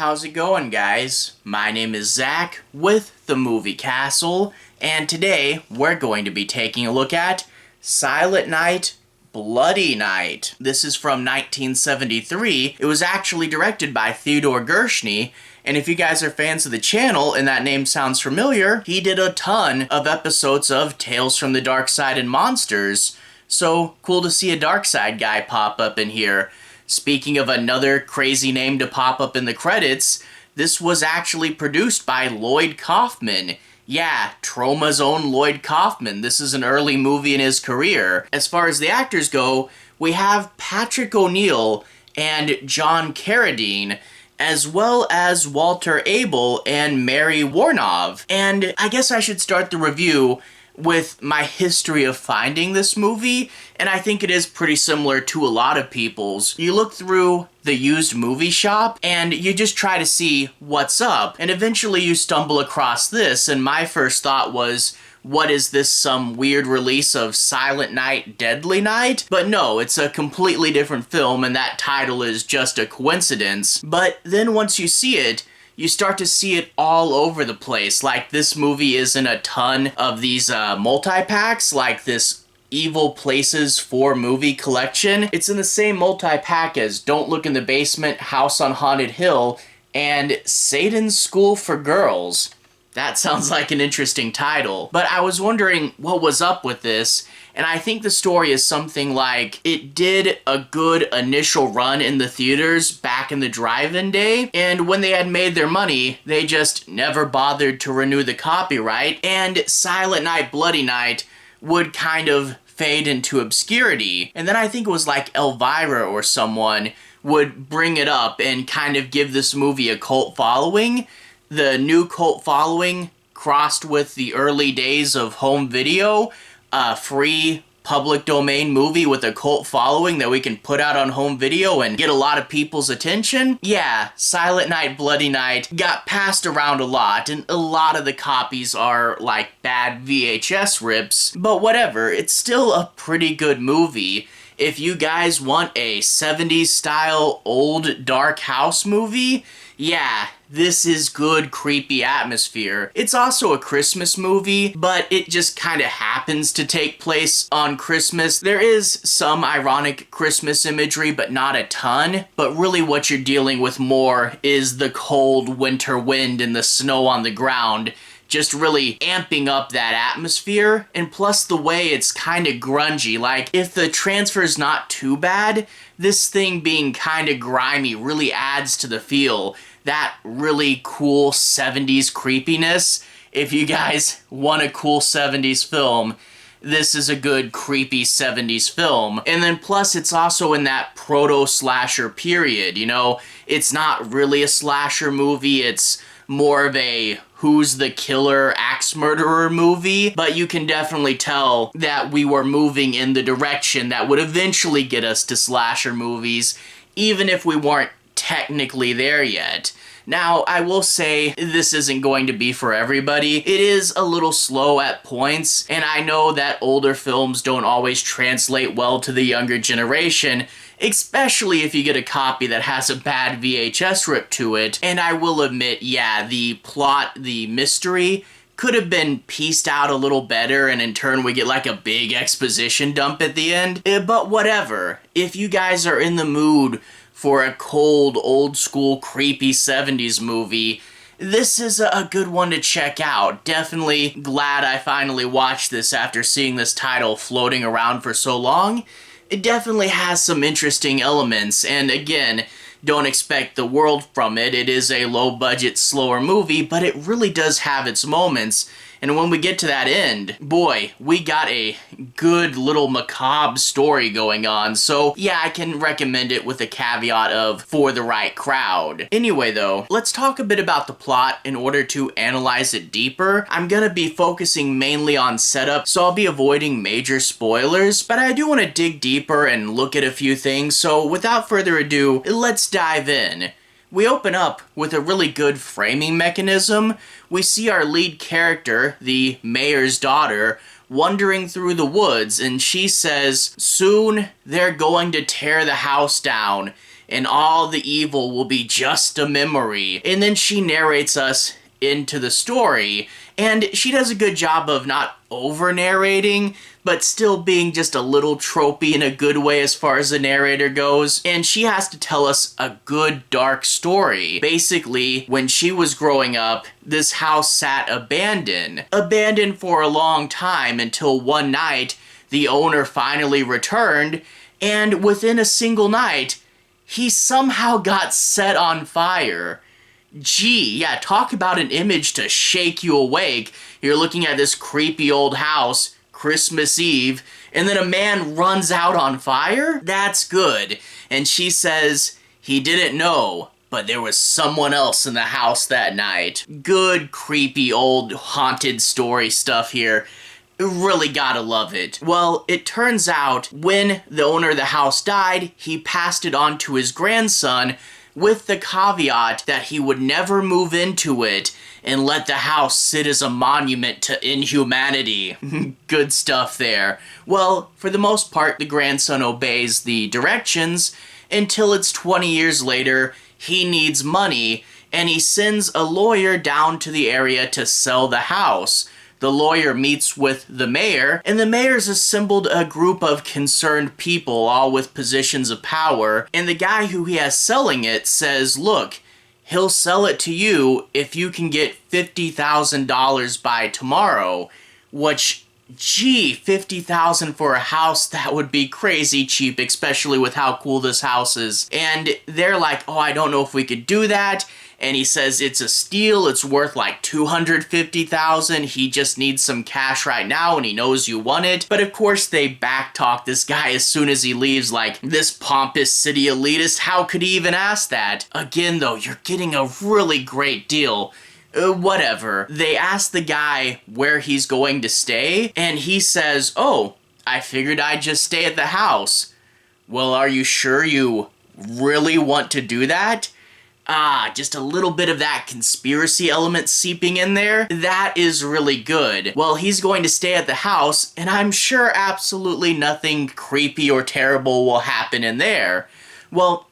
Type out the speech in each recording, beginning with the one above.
how's it going, guys? My name is Zach with the Movie Castle, and today we're going to be taking a look at Silent Night, Bloody Night. This is from 1973. It was actually directed by Theodore Gershuny, and if you guys are fans of the channel and that name sounds familiar, he did a ton of episodes of Tales from the Dark Side and Monsters, so cool to see a Dark Side guy pop up in here. Speaking of another crazy name to pop up in the credits, this was actually produced by Lloyd Kaufman. Yeah, Troma's own Lloyd Kaufman. This is an early movie in his career. As far as the actors go, we have Patrick O'Neill and John Carradine, as well as Walter Abel and Mary Woronov. And I guess I should start the review with my history of finding this movie, and I think it is pretty similar to a lot of people's. You look through the used movie shop, and you just try to see what's up, and eventually you stumble across this, and my first thought was, what is this, some weird release of Silent Night, Deadly Night? But no, it's a completely different film, and that title is just a coincidence. But then once you see it, you start to see it all over the place. Like, this movie is in a ton of these multi-packs, like this Evil Places 4 movie collection. It's in the same multi-pack as Don't Look in the Basement, House on Haunted Hill, and Satan's School for Girls. That sounds like an interesting title. But I was wondering what was up with this, and I think the story is something like it did a good initial run in the theaters back in the drive-in day, and when they had made their money, they just never bothered to renew the copyright, and Silent Night, Bloody Night would kind of fade into obscurity. And then I think it was like Elvira or someone would bring it up and kind of give this movie a cult following. The new cult following crossed with the early days of home video, a free public domain movie with a cult following that we can put out on home video and get a lot of people's attention. Yeah, Silent Night, Bloody Night got passed around a lot, and a lot of the copies are like bad VHS rips, but whatever, it's still a pretty good movie. If you guys want a 70s style old dark house movie, yeah, this is good creepy atmosphere. It's also a Christmas movie, but it just kind of happens to take place on Christmas. There is some ironic Christmas imagery, but not a ton. But really what you're dealing with more is the cold winter wind and the snow on the ground, just really amping up that atmosphere, and plus the way it's kind of grungy. Like, if the transfer's not too bad, this thing being kind of grimy really adds to the feel. That really cool 70s creepiness. If you guys want a cool 70s film, this is a good creepy 70s film. And then plus it's also in that proto-slasher period, you know? It's not really a slasher movie, it's more of a who's the killer axe murderer movie, but you can definitely tell that we were moving in the direction that would eventually get us to slasher movies, even if we weren't technically there yet. Now, I will say this isn't going to be for everybody. It is a little slow at points, and I know that older films don't always translate well to the younger generation, especially if you get a copy that has a bad VHS rip to it. And I will admit, yeah, the plot, the mystery, could have been pieced out a little better, and in turn we get like a big exposition dump at the end. But whatever. If you guys are in the mood for a cold, old-school, creepy 70s movie, this is a good one to check out. Definitely glad I finally watched this after seeing this title floating around for so long. It definitely has some interesting elements, and again, don't expect the world from it. It is a low-budget, slower movie, but it really does have its moments. And when we get to that end, boy, we got a good little macabre story going on. So yeah, I can recommend it with a caveat of for the right crowd. Anyway though, let's talk a bit about the plot in order to analyze it deeper. I'm gonna be focusing mainly on setup, so I'll be avoiding major spoilers, but I do want to dig deeper and look at a few things. So without further ado, let's dive in. We open up with a really good framing mechanism. We see our lead character, the mayor's daughter, wandering through the woods, and she says, "Soon they're going to tear the house down." and all the evil will be just a memory. And then she narrates us into the story, and she does a good job of not over-narrating, but still being just a little tropey in a good way as far as the narrator goes. And she has to tell us a good dark story. Basically, when she was growing up, this house sat abandoned for a long time until one night the owner finally returned, and within a single night, he somehow got set on fire. Gee, yeah, talk about an image to shake you awake. You're looking at this creepy old house, Christmas Eve, and then a man runs out on fire? That's good. And she says he didn't know, but there was someone else in the house that night. Good, creepy, old, haunted story stuff here. Really gotta love it. Well, it turns out when the owner of the house died, he passed it on to his grandson, with the caveat that he would never move into it and let the house sit as a monument to inhumanity. Good stuff there. Well, for the most part, the grandson obeys the directions until it's 20 years later, he needs money, and he sends a lawyer down to the area to sell the house. The lawyer meets with the mayor, and the mayor's assembled a group of concerned people, all with positions of power, and the guy who he has selling it says, look, he'll sell it to you if you can get $50,000 by tomorrow, which, gee, $50,000 for a house, that would be crazy cheap, especially with how cool this house is. And they're like, oh, I don't know if we could do that. And he says it's a steal, it's worth like $250,000, he just needs some cash right now and he knows you want it. But of course they backtalk this guy as soon as he leaves, like, this pompous city elitist, how could he even ask that? Again though, you're getting a really great deal. Whatever. They ask the guy where he's going to stay, and he says, oh, I figured I'd just stay at the house. Well, are you sure you really want to do that? Just a little bit of that conspiracy element seeping in there. That is really good. Well, he's going to stay at the house, and I'm sure absolutely nothing creepy or terrible will happen in there. Well,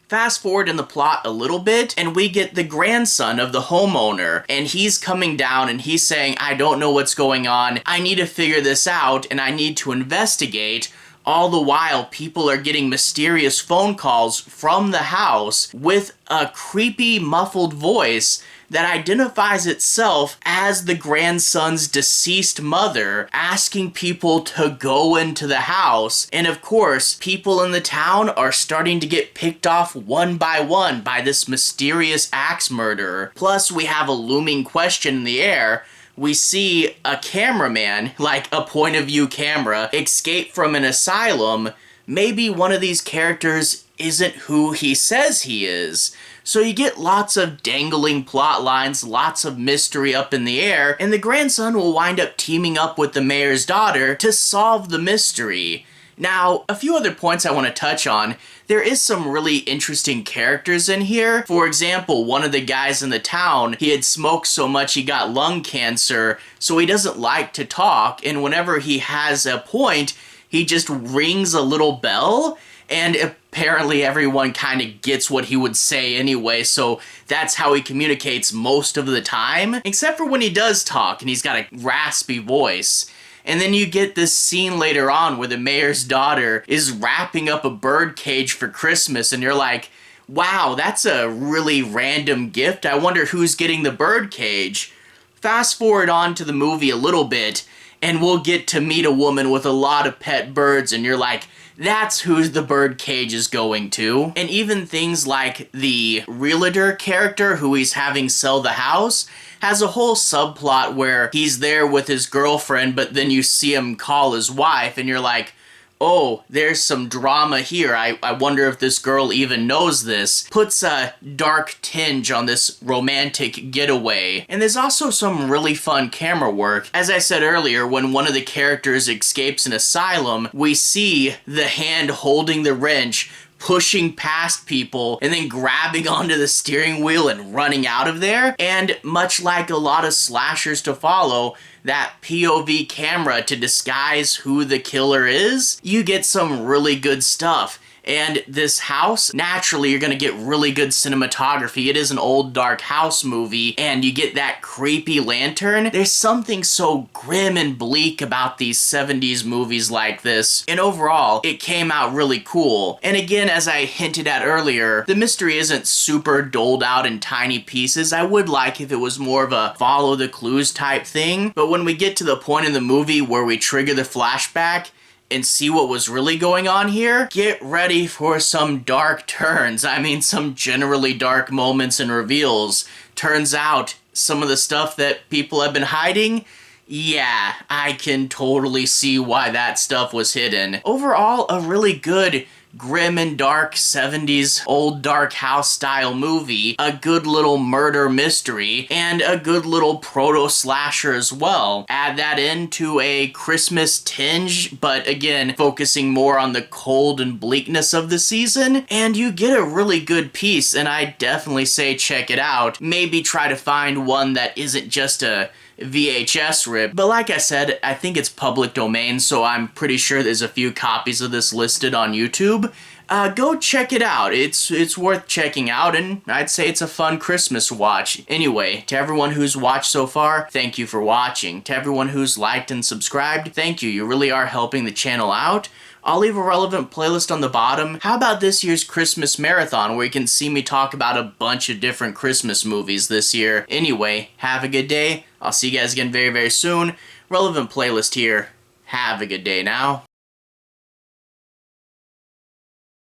fast forward in the plot a little bit, and we get the grandson of the homeowner, and he's coming down and he's saying, I don't know what's going on, I need to figure this out, and I need to investigate. All the while, people are getting mysterious phone calls from the house with a creepy, muffled voice that identifies itself as the grandson's deceased mother, asking people to go into the house. And of course, people in the town are starting to get picked off one by this mysterious axe murderer. Plus, we have a looming question in the air. We see a cameraman, like a point of view camera, escape from an asylum. Maybe one of these characters isn't who he says he is. So you get lots of dangling plot lines, lots of mystery up in the air, and the grandson will wind up teaming up with the mayor's daughter to solve the mystery. Now, a few other points I want to touch on. There is some really interesting characters in here. For example, one of the guys in the town, he had smoked so much he got lung cancer, so he doesn't like to talk, and whenever he has a point, he just rings a little bell, and apparently everyone kind of gets what he would say anyway, so that's how he communicates most of the time, except for when he does talk and he's got a raspy voice. And then you get this scene later on where the mayor's daughter is wrapping up a bird cage for Christmas, and you're like, wow, that's a really random gift. I wonder who's getting the bird cage. Fast forward on to the movie a little bit, and we'll get to meet a woman with a lot of pet birds, and you're like, that's who the bird cage is going to. And even things like the realtor character who he's having sell the house has a whole subplot where he's there with his girlfriend, but then you see him call his wife, and you're like, oh, there's some drama here. I wonder if this girl even knows this. Puts a dark tinge on this romantic getaway. And there's also some really fun camera work. As I said earlier, when one of the characters escapes an asylum, we see the hand holding the wrench, pushing past people, and then grabbing onto the steering wheel and running out of there. And much like a lot of slashers to follow, that POV camera to disguise who the killer is, you get some really good stuff. And this house, naturally, you're gonna get really good cinematography. It is an old dark house movie, and you get that creepy lantern. There's something so grim and bleak about these 70s movies like this, and overall, it came out really cool. And again, as I hinted at earlier, the mystery isn't super doled out in tiny pieces. I would like if it was more of a follow the clues type thing, but when we get to the point in the movie where we trigger the flashback and see what was really going on here, get ready for some dark turns. I mean, some generally dark moments and reveals. Turns out, some of the stuff that people have been hiding, yeah, I can totally see why that stuff was hidden. Overall, a really good grim and dark 70s old dark house style movie, a good little murder mystery, and a good little proto-slasher as well. Add that into a Christmas tinge, but again, focusing more on the cold and bleakness of the season, and you get a really good piece, and I definitely say check it out. Maybe try to find one that isn't just a VHS rip, but like I said, I think it's public domain, so I'm pretty sure there's a few copies of this listed on YouTube. Go check it out. It's worth checking out, and I'd say it's a fun Christmas watch. Anyway, to everyone who's watched so far, thank you for watching. To everyone who's liked and subscribed, thank you. You really are helping the channel out. I'll leave a relevant playlist on the bottom. How about this year's Christmas marathon, where you can see me talk about a bunch of different Christmas movies this year. Anyway, have a good day. I'll see you guys again very, very soon. Relevant playlist here. Have a good day now.